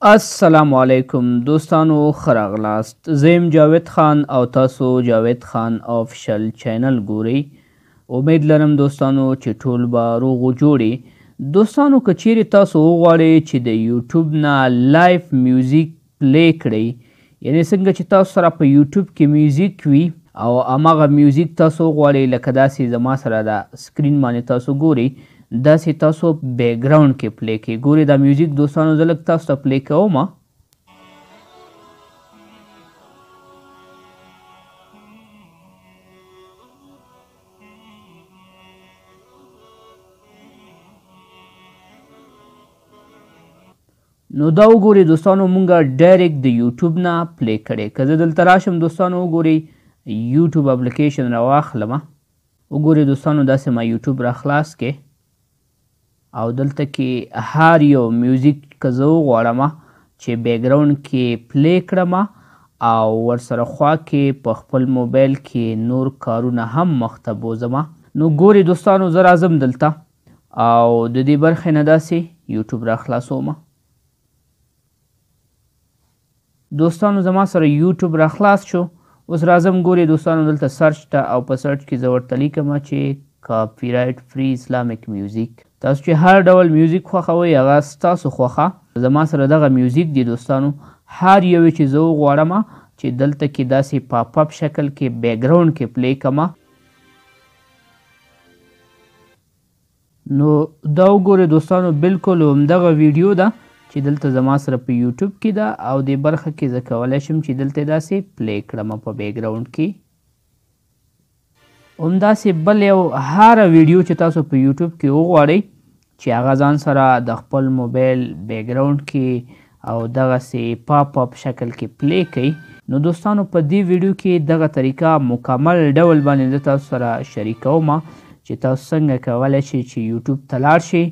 السلام علیکم دوستانو خراغلاست زیم جاوید خان او تاسو جاوید خان آفیشل چینل ګورئ. امید لرم دوستانو چې ټول به روغ و جوړې. دوستانو که چیرې تاسو وغواړئ چې د یوټیوب نه لایف میوزیک پلی کړئ، یعنې څنګه چې تاسو سره په یوټیوب کې میوزیک وي او هماغه میوزیک تاسو وغواړئ لکه داسې زما سره د سکرین باندې تاسو ګورئ داسې تاسو بیکګرونډ کې پلی کړئ. ګورئ دا میوزیک دوستانو زه لږ تاسو ته پلی کوم. نو دا وګورئ دوستانو مونږه ډایرکټ د یوټیوب نه پلی کړی. که زه دلته راشم دوستانو وګورئ یوټیوب اپلیکیشن راواخلم. وګورئ دوستانو داسې ما یوټیوب راخلاص کې او دلته کې هر یو میوزیک که زه وغواړم چې بیکګراونډ کې پلی کړم او ورسره خوا کې په خپل موبایل کې نور کارونه هم مخته بوځم. نو ګورئ دوستانو زه راځم دلته او د دې برخې نه داسې یوټیوب راخلاصوم. دوستانو زما سره یوټیوب راخلاص شو. اوس راځم ګورئ دوستانو دلته سرچ ته او په سرچ کې زه ورته لیکم چې کاپی رایټ فری اسلامیک میوزیک. تاسو چې هر ډول میوزیک خوښوئ هغه ستاسو خوښه. زما سره دغه میوزیک دی دوستانو. هر یو چې زه وغواړم چې دلته کې داسې پاپ اپ شکل کې بیکګراونډ کې پلی کړم. نو دا وګورئ دوستانو بالکل همدغه ویډیو ده چې دلته زما سره په یوټیوب کې ده او دې برخه کې زه کولی شم چې دلته داسې پلی کړم په بیکګراونډ کې. همداسې بل یو هره ویډیو چې تاسو په یوټیوب کې وغواړئ چې هغه ځان سره د خپل موبایل بیکګراونډ کې او دغسې پاپ اپ شکل کې پلی کوئ. نو دوستانو په دې ویډیو کې دغه طریقه مکمل ډول باندې زه تاسو سره شریکوم چې تاسو څنګه کولی شئ چې یوټیوب ته لاړ شئ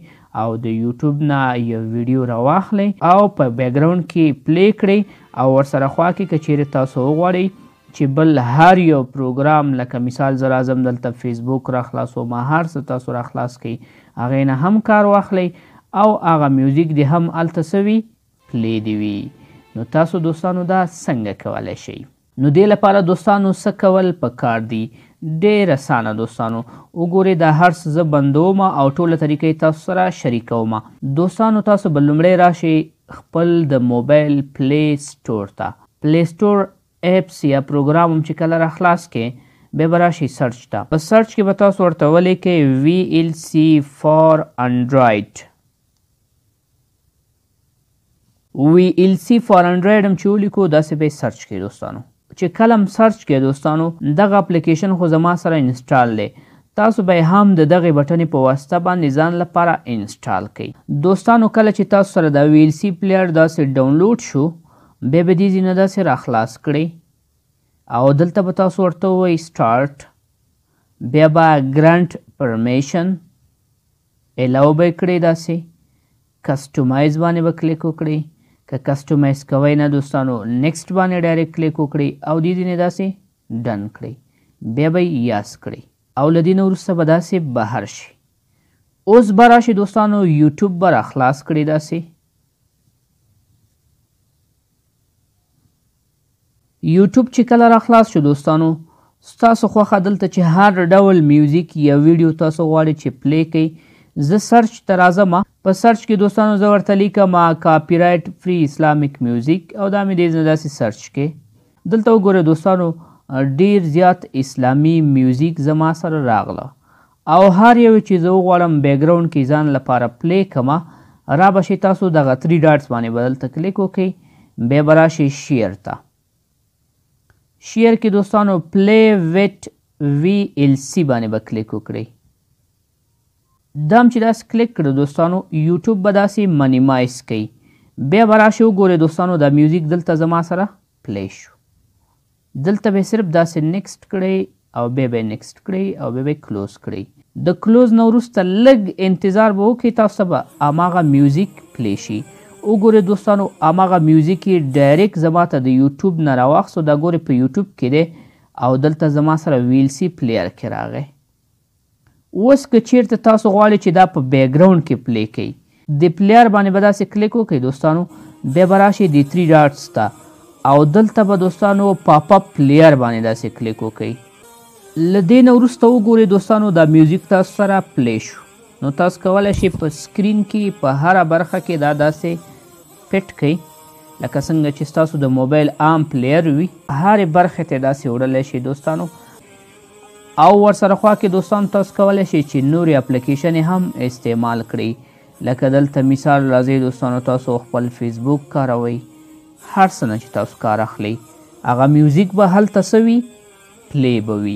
او د یوټیوب نه یو ویډیو راواخلئ او په بیکګراونډ کې پلی کړئ او ورسره خوا کې که چیرې تاسو وغواړئ چې بل هر یو پروګرام لکه مثال زه راځم دلته فیسبوک راخلاصوم، هر څه تاسو راخلاص کړئ هغې نه هم کار واخلئ او هغه میوزیک دې هم هلته څه وي پلی دې وي. نو تاسو دوستانو دا څنګه کولی شئ؟ نو دې لپاره دوستانو څه کول پکار دي؟ ډېر اسانه دوستانو. وګورئ دا هر څه زه بندوم او ټوله طریقې تاسو سره شریکوم. دوستانو تاسو به لومړی راشئ خپل د موبایل پلی سټور ته. پلی سټور اپس یا پروګرام هم چې کله راخلاص کې بیا به راشئ سرچ ته. په سرچ کې به تاسو ورته ولیکئ VLC فار انډرایډ. VLC فار انډرایډ هم چې ولیکو داسې به یې سرچ کړئ دوستانو. چې کله هم سرچ کړئ دوستانو دغه اپلیکیشن خو زما سره انسټال دی. تاسو به هم د دغې بټنې په واسطه باندې ځان لپاره انسټال کړئ. دوستانو کله چې تاسو سره د VLC پلیر داسې ډاونلوډ شو بیا به دې ځینه داسې راخلاص کړئ او دلته به تاسو ورته ووایئ سټارټ. بیا به ګرانټ پرمیشن الاو به یې کړئ. داسې کسټمایز باندې به کلیک وکړئ. که کسټمایز کوئ نه دوستانو نیکسټ باندې ډایرکټ کلیک وکړئ او دې ځینې داسې ډن کړئ. بیا به یې یاس کړئ او له دې نه وروسته به داسې بهر شي. اوس به راشي دوستانو یوټیوب به راخلاص کړئ. داسې یوټیوب چې کله راخلاص شو دوستانو ستاسو خوښه دلته چې هر ډول میوزیک یا ویډیو تاسو غواړئ چې پلی کړئ. زه سرچ ته راځم. په سرچ کې دوستانو زه ورته لیکم کاپی رایټ فری اسلامیک میوزیک او دا مې دې داسې سرچ کې. دلته وګورئ دوستانو ډیر زیات اسلامي میوزیک زما سره راغله او هر یو چې زه وغواړم بیکګراونډ کې ځان لپاره پلی کړم را به شئ تاسو دغه 3 ډاټس باندې به دلته کلیک وکړئ. بیا به راشئ شیر ته. شیر کې دوستانو پلی ویت VLC باندې به کلیک وکړئ. دا هم چې داسې کلیک کړو دوستانو یوټیوب به داسې منیمایز کوي. بیا به راشئ وګورئ دوستانو دا میوزیک دلته زما سره پلی شو. دلته به صرف داسې نیکسټ کړئ او بیا به نیکسټ کړئ او بیا به کلوز کړئ. د کلوز نه وروسته لږ انتظار به وکړئ تاسو به هماغه میوزیک پلی شي. وګورئ دوستانو هماغه میوزیک یې ډایرکټ زما ته د یوټیوب نه راواخیستو. دا ګورئ په یوټیوب کې دی او دلته زما سره VLC پلیر کې راغی. اوس که چیرته تاسو غواړئ چې دا په بیکګراونډ کې پلی کړئ د پلیر باندې به داسې کلیک وکړئ دوستانو. بیا به راشئ د 3 ډاټس ته او دلته به دوستانو پاپ اپ پلیر باندې داسې کلیک وکړئ. له دې نه وروسته وګورئ دوستانو دا میوزیک تاسو سره پلی شو. نو تاسو کولی شئ په سکرین کې په هره برخه کې دا داسې فټ کړئ لکه څنګه چې ستاسو د موبایل عام پلیر وي. هرې برخې ته داسې وړلی شئ دوستانو. او ورسره خوا کې دوستانو تاسو کولی شئ چې نورې اپلیکیشنې هم استعمال کړئ لکه دلته مثال راځئ دوستانو تاسو خپل فیسبوک کاروئ، هر څه نه چې تاسو کار اخلئ هغه میوزیک به هلته څه وي پلی به وي.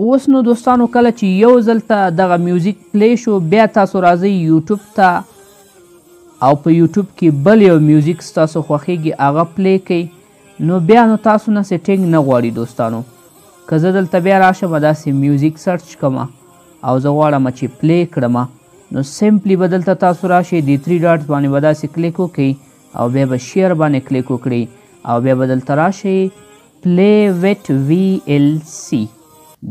اوس نو دوستانو کله چې یو ځل ته دغه میوزیک پلی شو بیا تاسو راځئ یوټیوب ته او په یوټیوب کې بل یو میوزیک ستاسو خوښیږي هغه پلی کړئ. نو بیا نو تاسو نه سیټینګ نه غواړي دوستانو. که زه دلته بیا راشم داسې میوزیک سرچ کوم او زه غواړم چې پلی کړم نو سمپلی به دلته تاسو راشئ د 3 ډاټس باندې به داسې کلیک وکړئ او بیا به شیر باندې کلیک وکړئ او بیا به دلته راشئ پلی ویت VLC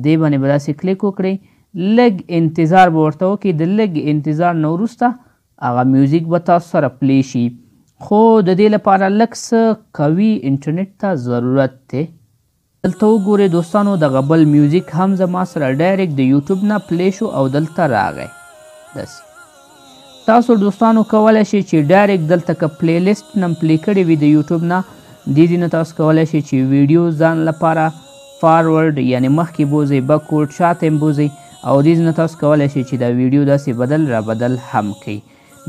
دې باندې به داسې کلیک وکړئ. لږ انتظار به ورته وکړئ. د لږ انتظار نه وروسته هغه میوزیک به تاسو سره پلی شي. خو د دې لپاره لږ څه قوي انټرنیټ ته ضرورت دی. دلته وګورئ دوستانو دغه بل میوزیک هم زما سره ډایرکټ د یوټیوب نه پلی شو او دلته راغی. داسې تاسو دوستانو کولی شئ چې ډایرکټ دلته که پلی لیست نه پلی کړی وي د یوټیوب نه دې ځای نه تاسو کولی شئ چې ویډیو ځان لپاره فارورډ یعنی مخکې بوځئ، بیکورډ شاته هم بوځئ او دې ځای نه تاسو کولی شئ چې دا ویډیو داسې بدل را بدل هم کړئ.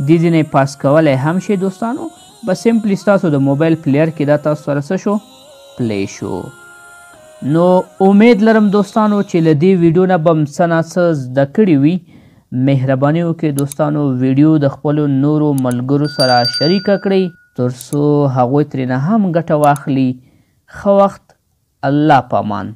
دې ځای نه پاس کولی هم شئ دوستانو. بس سمپلی ستاسو د موبایل پلیر کې دا تاسو سره څه شو پلی شو. نو امید لرم دوستانو چې له دې ویډیو نه به م څه نه څه زده کړي وي. مهرباني وکړئ دوستانو ویډیو د خپلو نورو ملګرو سره شریکه کړئ تر څو هغوی ترېنه هم ګټه واخلي. ښه وخت. الله پامان.